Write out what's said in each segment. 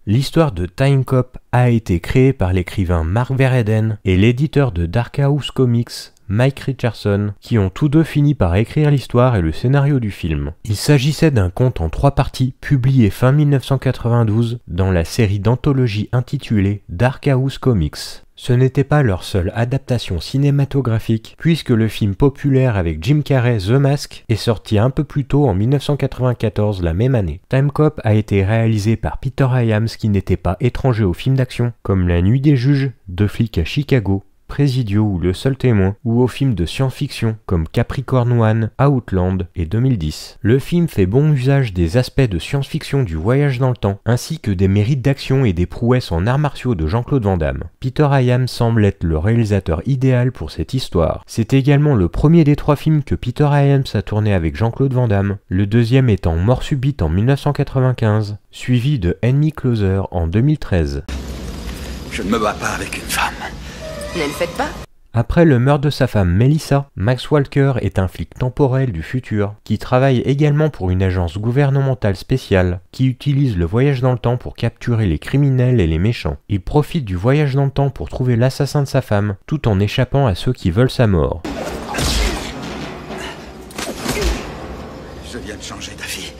L'histoire de Time Cop a été créée par l'écrivain Mark Verheiden et l'éditeur de Dark Horse Comics, Mike Richardson, qui ont tous deux fini par écrire l'histoire et le scénario du film. Il s'agissait d'un conte en 3 parties, publié fin 1992 dans la série d'anthologie intitulée Dark Horse Comics. Ce n'était pas leur seule adaptation cinématographique, puisque le film populaire avec Jim Carrey, The Mask, est sorti un peu plus tôt en 1994 la même année. Time Cop a été réalisé par Peter Hyams, qui n'était pas étranger aux films d'action, comme La Nuit des Juges, Deux flics à Chicago, Presidio ou Le Seul Témoin, ou aux films de science-fiction comme Capricorn One, Outland et 2010. Le film fait bon usage des aspects de science-fiction du voyage dans le temps, ainsi que des mérites d'action et des prouesses en arts martiaux de Jean-Claude Van Damme. Peter Hyams semble être le réalisateur idéal pour cette histoire. C'est également le premier des 3 films que Peter Hyams a tourné avec Jean-Claude Van Damme, le deuxième étant Mort subite en 1995, suivi de Enemy Closer en 2013. Je ne me bats pas avec une femme. Ne le faites pas. Après le meurtre de sa femme Melissa, Max Walker est un flic temporel du futur qui travaille également pour une agence gouvernementale spéciale qui utilise le voyage dans le temps pour capturer les criminels et les méchants. Il profite du voyage dans le temps pour trouver l'assassin de sa femme tout en échappant à ceux qui veulent sa mort. Je viens de changer d'avis.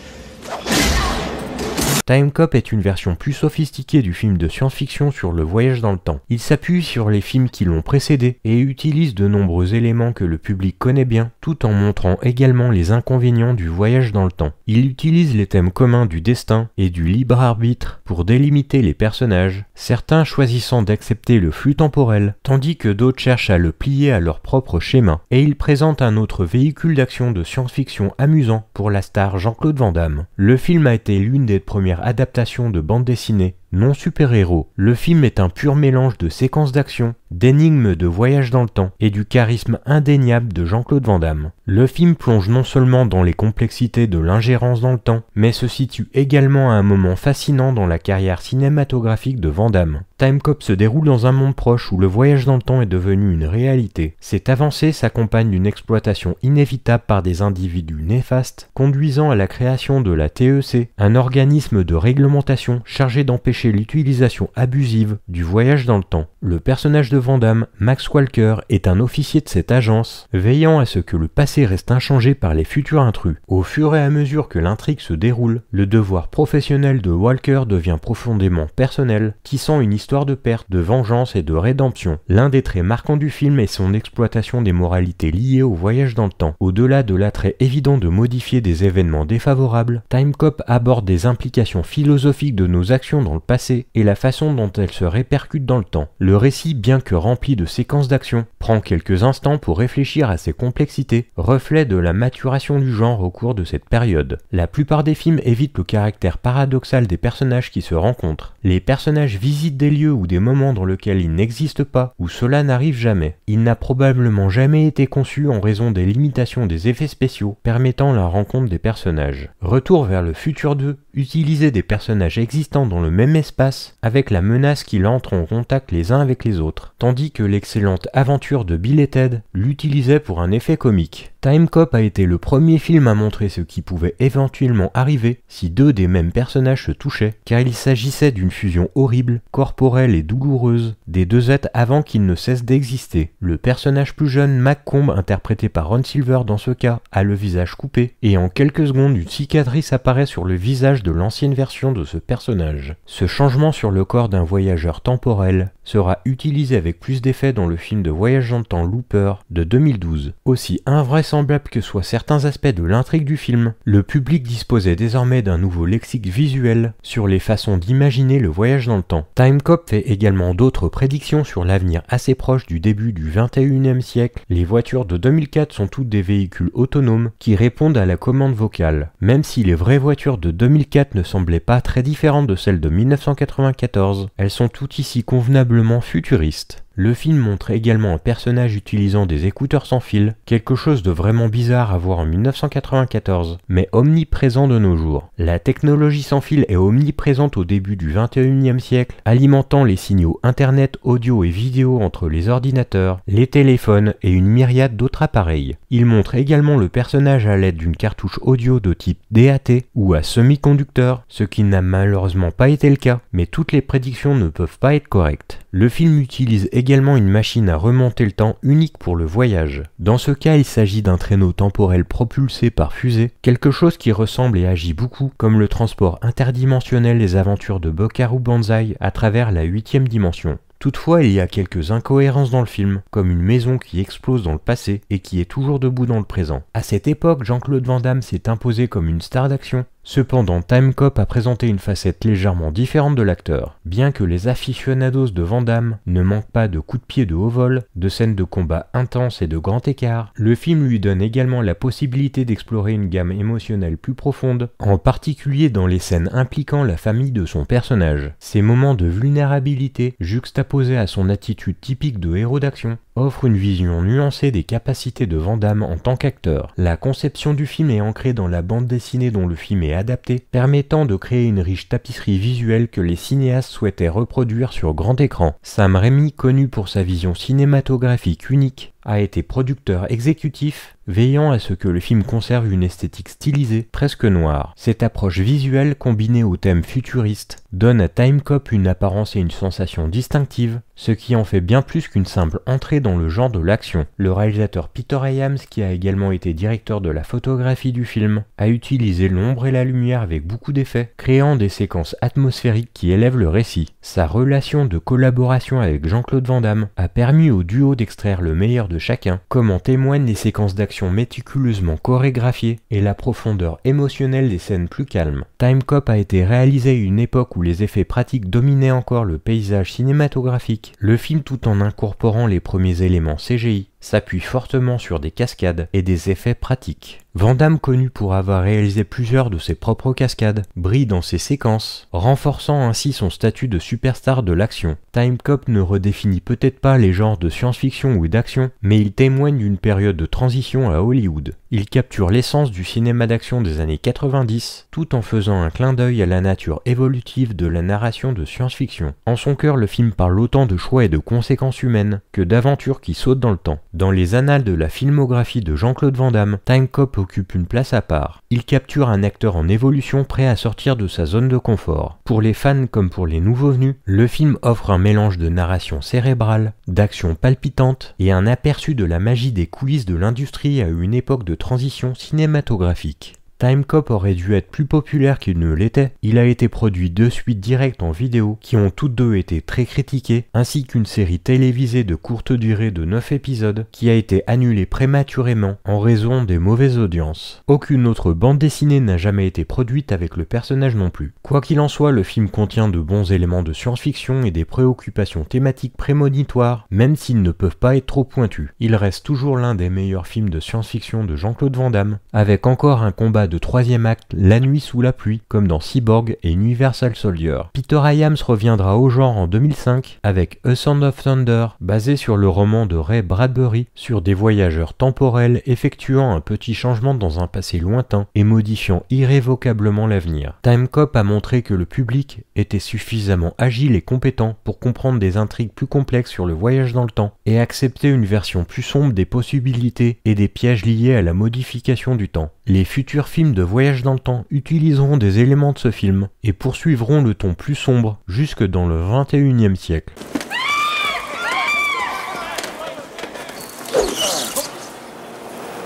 Time Cop est une version plus sophistiquée du film de science-fiction sur le voyage dans le temps. Il s'appuie sur les films qui l'ont précédé et utilise de nombreux éléments que le public connaît bien, tout en montrant également les inconvénients du voyage dans le temps. Il utilise les thèmes communs du destin et du libre arbitre pour délimiter les personnages, certains choisissant d'accepter le flux temporel, tandis que d'autres cherchent à le plier à leur propre schéma. Et il présente un autre véhicule d'action de science-fiction amusant pour la star Jean-Claude Van Damme. Le film a été l'une des premières adaptation de bande dessinée, non super-héros. Le film est un pur mélange de séquences d'action, d'énigmes de voyage dans le temps et du charisme indéniable de Jean-Claude Van Damme. Le film plonge non seulement dans les complexités de l'ingérence dans le temps, mais se situe également à un moment fascinant dans la carrière cinématographique de Van Damme. Time Cop se déroule dans un monde proche où le voyage dans le temps est devenu une réalité. Cette avancée s'accompagne d'une exploitation inévitable par des individus néfastes, conduisant à la création de la TEC, un organisme de réglementation chargé d'empêcher l'utilisation abusive du voyage dans le temps. Le personnage de Van Damme, Max Walker, est un officier de cette agence, veillant à ce que le passé reste inchangé par les futurs intrus. Au fur et à mesure que l'intrigue se déroule, le devoir professionnel de Walker devient profondément personnel, tissant une histoire de perte, de vengeance et de rédemption. L'un des traits marquants du film est son exploitation des moralités liées au voyage dans le temps. Au-delà de l'attrait évident de modifier des événements défavorables, Time Cop aborde des implications philosophiques de nos actions dans le passé et la façon dont elles se répercutent dans le temps. Le récit, bien que rempli de séquences d'action, prend quelques instants pour réfléchir à ses complexités, reflet de la maturation du genre au cours de cette période. La plupart des films évitent le caractère paradoxal des personnages qui se rencontrent. Les personnages visitent des lieux ou des moments dans lesquels ils n'existent pas, ou cela n'arrive jamais. Il n'a probablement jamais été conçu en raison des limitations des effets spéciaux permettant la rencontre des personnages. Retour vers le futur 2, utiliser des personnages existants dans le même espace avec la menace qu'ils entrent en contact les uns avec les autres, tandis que l'excellente aventure de Bill et Ted l'utilisait pour un effet comique. Time Cop a été le premier film à montrer ce qui pouvait éventuellement arriver si deux des mêmes personnages se touchaient, car il s'agissait d'une fusion horrible, corporelle et douloureuse des deux êtres avant qu'ils ne cessent d'exister. Le personnage plus jeune, McComb, interprété par Ron Silver dans ce cas, a le visage coupé, et en quelques secondes une cicatrice apparaît sur le visage de l'ancienne version de ce personnage. Ce changement sur le corps d'un voyageur temporel sera utilisé avec plus d'effet dans le film de voyage dans le temps Looper de 2012. Aussi invraisemblable que soient certains aspects de l'intrigue du film, le public disposait désormais d'un nouveau lexique visuel sur les façons d'imaginer le voyage dans le temps. Time Cop fait également d'autres prédictions sur l'avenir assez proche du début du 21e siècle. Les voitures de 2004 sont toutes des véhicules autonomes qui répondent à la commande vocale. Même si les vraies voitures de 2004 ne semblaient pas très différentes de celles de 1994, elles sont toutes ici convenablement futuristes. Le film montre également un personnage utilisant des écouteurs sans fil, quelque chose de vraiment bizarre à voir en 1994, mais omniprésent de nos jours. La technologie sans fil est omniprésente au début du 21e siècle, alimentant les signaux internet, audio et vidéo entre les ordinateurs, les téléphones et une myriade d'autres appareils. Il montre également le personnage à l'aide d'une cartouche audio de type DAT ou à semi-conducteur, ce qui n'a malheureusement pas été le cas, mais toutes les prédictions ne peuvent pas être correctes. Le film utilise également une machine à remonter le temps unique pour le voyage. Dans ce cas, il s'agit d'un traîneau temporel propulsé par fusée, quelque chose qui ressemble et agit beaucoup comme le transport interdimensionnel des aventures de Bokaru Banzai à travers la 8e dimension. Toutefois, il y a quelques incohérences dans le film, comme une maison qui explose dans le passé et qui est toujours debout dans le présent. À cette époque, Jean-Claude Van Damme s'est imposé comme une star d'action. Cependant, Time Cop a présenté une facette légèrement différente de l'acteur. Bien que les aficionados de Van Damme ne manquent pas de coups de pied de haut vol, de scènes de combat intenses et de grand écart, le film lui donne également la possibilité d'explorer une gamme émotionnelle plus profonde, en particulier dans les scènes impliquant la famille de son personnage. Ces moments de vulnérabilité, juxtaposés à son attitude typique de héros d'action, offrent une vision nuancée des capacités de Van Damme en tant qu'acteur. La conception du film est ancrée dans la bande dessinée dont le film est adapté, permettant de créer une riche tapisserie visuelle que les cinéastes souhaitaient reproduire sur grand écran. Sam Raimi, connu pour sa vision cinématographique unique, a été producteur exécutif, veillant à ce que le film conserve une esthétique stylisée, presque noire. Cette approche visuelle, combinée au thème futuriste, donne à Time Cop une apparence et une sensation distinctive, ce qui en fait bien plus qu'une simple entrée dans le genre de l'action. Le réalisateur Peter Hyams, qui a également été directeur de la photographie du film, a utilisé l'ombre et la lumière avec beaucoup d'effets, créant des séquences atmosphériques qui élèvent le récit. Sa relation de collaboration avec Jean-Claude Van Damme a permis au duo d'extraire le meilleur de chacun, comme en témoignent les séquences d'action méticuleusement chorégraphiées et la profondeur émotionnelle des scènes plus calmes. Time Cop a été réalisé à une époque où les effets pratiques dominaient encore le paysage cinématographique. Le film, tout en incorporant les premiers éléments CGI, s'appuie fortement sur des cascades et des effets pratiques. Van Damme, connu pour avoir réalisé plusieurs de ses propres cascades, brille dans ses séquences, renforçant ainsi son statut de superstar de l'action. Time Cop ne redéfinit peut-être pas les genres de science-fiction ou d'action, mais il témoigne d'une période de transition à Hollywood. Il capture l'essence du cinéma d'action des années 90, tout en faisant un clin d'œil à la nature évolutive de la narration de science-fiction. En son cœur, le film parle autant de choix et de conséquences humaines que d'aventures qui sautent dans le temps. Dans les annales de la filmographie de Jean-Claude Van Damme, Time Cop occupe une place à part. Il capture un acteur en évolution prêt à sortir de sa zone de confort. Pour les fans comme pour les nouveaux venus, le film offre un mélange de narration cérébrale, d'action palpitante et un aperçu de la magie des coulisses de l'industrie à une époque de transition cinématographique. Time Cop aurait dû être plus populaire qu'il ne l'était. Il a été produit 2 suites directes en vidéo qui ont toutes deux été très critiquées, ainsi qu'une série télévisée de courte durée de 9 épisodes qui a été annulée prématurément en raison des mauvaises audiences. Aucune autre bande dessinée n'a jamais été produite avec le personnage non plus. Quoi qu'il en soit, le film contient de bons éléments de science-fiction et des préoccupations thématiques prémonitoires, même s'ils ne peuvent pas être trop pointus. Il reste toujours l'un des meilleurs films de science-fiction de Jean-Claude Van Damme, avec encore un combat de 3e acte, La nuit sous la pluie, comme dans Cyborg et Universal Soldier. Peter Hyams reviendra au genre en 2005 avec A Sound of Thunder, basé sur le roman de Ray Bradbury sur des voyageurs temporels effectuant un petit changement dans un passé lointain et modifiant irrévocablement l'avenir. Time Cop a montré que le public était suffisamment agile et compétent pour comprendre des intrigues plus complexes sur le voyage dans le temps et accepter une version plus sombre des possibilités et des pièges liés à la modification du temps. Les futurs films de voyage dans le temps utiliseront des éléments de ce film et poursuivront le ton plus sombre jusque dans le 21e siècle.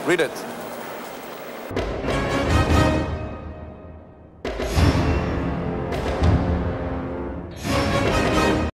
Read it.